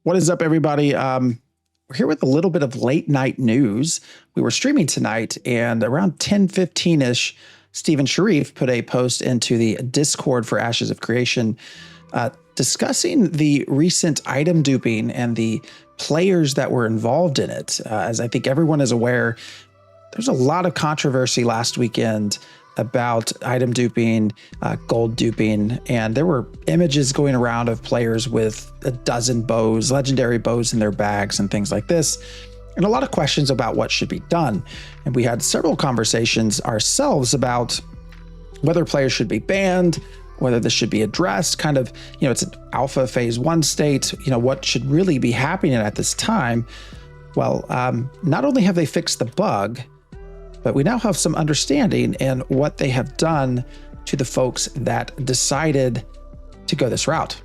What is up, everybody? We're here with a little bit of late night news. We were streaming tonight, and around 10:15-ish, Stephen SHARIF put a post into the Discord for Ashes of Creation discussing the recent item duping and the players that were involved in it. As I think everyone is aware, there's a lot of controversy last weekend about item duping, gold duping, and there were images going around of players with a dozen bows, legendary bows in their bags and things like this, and a lot of questions about what should be done. And we had several conversations ourselves about whether players should be banned, whether this should be addressed, kind of, it's an alpha phase 1 state, what should really be happening at this time. Well, not only have they fixed the bug, but we now have some understanding in what they have done to the folks that decided to go this route.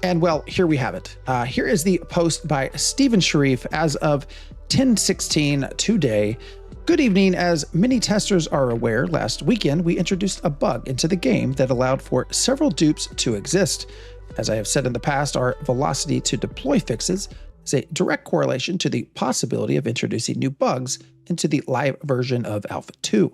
And well, here we have it. Here is the post by Stephen SHARIF as of 10/16 today. Good evening. As many testers are aware, last weekend we introduced a bug into the game that allowed for several dupes to exist. As I have said in the past, our velocity to deploy fixes is a direct correlation to the possibility of introducing new bugs into the live version of Alpha 2.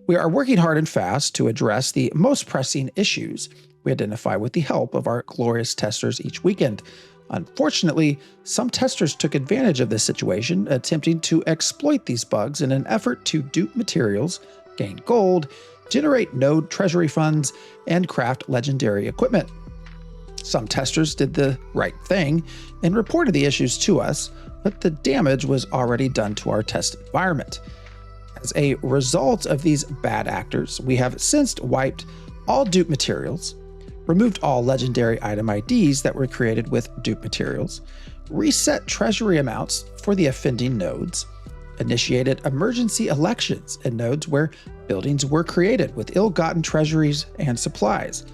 We are working hard and fast to address the most pressing issues we identify with the help of our glorious testers each weekend. Unfortunately, some testers took advantage of this situation, attempting to exploit these bugs in an effort to dupe materials, gain gold, generate node treasury funds, and craft legendary equipment. Some testers did the right thing and reported the issues to us, but the damage was already done to our test environment. As a result of these bad actors, we have since wiped all dupe materials, removed all legendary item IDs that were created with dupe materials, reset treasury amounts for the offending nodes, initiated emergency elections in nodes where buildings were created with ill-gotten treasuries and supplies,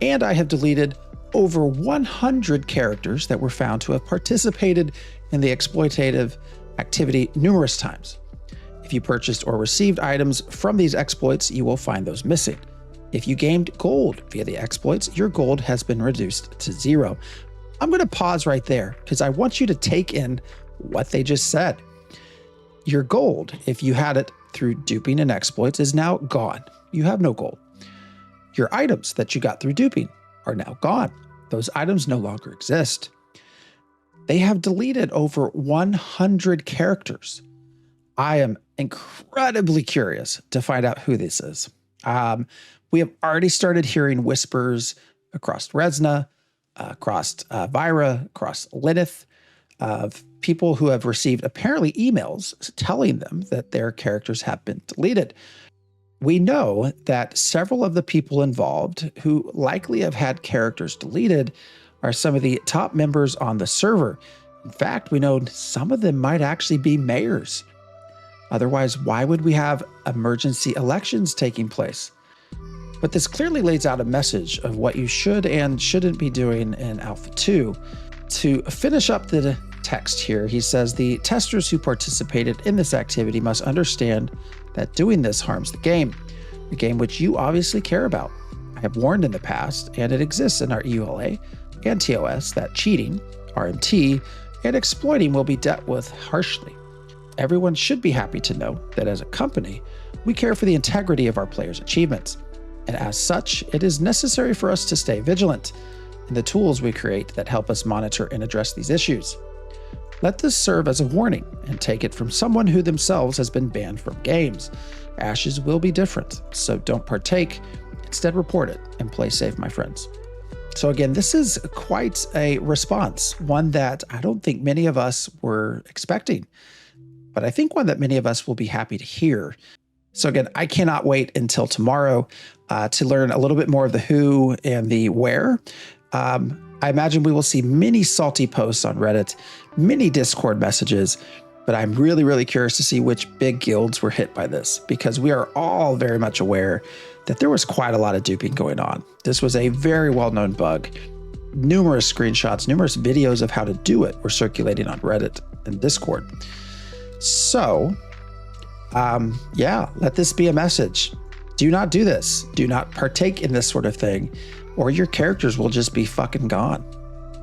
and I have deleted over 100 characters that were found to have participated in the exploitative activity numerous times. If you purchased or received items from these exploits, you will find those missing. If you gained gold via the exploits, your gold has been reduced to 0. I'm going to pause right there because I want you to take in what they just said. Your gold, if you had it through duping and exploits, is now gone. You have no gold. Your items that you got through duping are now gone. Those items no longer exist. They have deleted over 100 characters. I am incredibly curious to find out who this is. We have already started hearing whispers across Resna, across Vira, across Lilith, of people who have received apparently emails telling them that their characters have been deleted. We know that several of the people involved who likely have had characters deleted are some of the top members on the server. In fact, we know some of them might actually be mayors. Otherwise, why would we have emergency elections taking place? But this clearly lays out a message of what you should and shouldn't be doing in Alpha 2. To finish up the text here, he says the testers who participated in this activity must understand that doing this harms the game which you obviously care about. I have warned in the past, and it exists in our EULA and TOS, that cheating, RMT, and exploiting will be dealt with harshly. Everyone should be happy to know that as a company, we care for the integrity of our players' achievements, and as such, it is necessary for us to stay vigilant in the tools we create that help us monitor and address these issues. Let this serve as a warning and take it from someone who themselves has been banned from games. Ashes will be different, so don't partake. Instead, report it and play safe, my friends. So again, this is quite a response, one that I don't think many of us were expecting, but I think one that many of us will be happy to hear. So again, I cannot wait until tomorrow to learn a little bit more of the who and the where. I imagine we will see many salty posts on Reddit, many Discord messages, but I'm really, really curious to see which big guilds were hit by this, because we are all very much aware that there was quite a lot of duping going on. This was a very well-known bug. Numerous screenshots, numerous videos of how to do it were circulating on Reddit and Discord. So, yeah, let this be a message. Do not do this. Do not partake in this sort of thing, or your characters will just be fucking gone.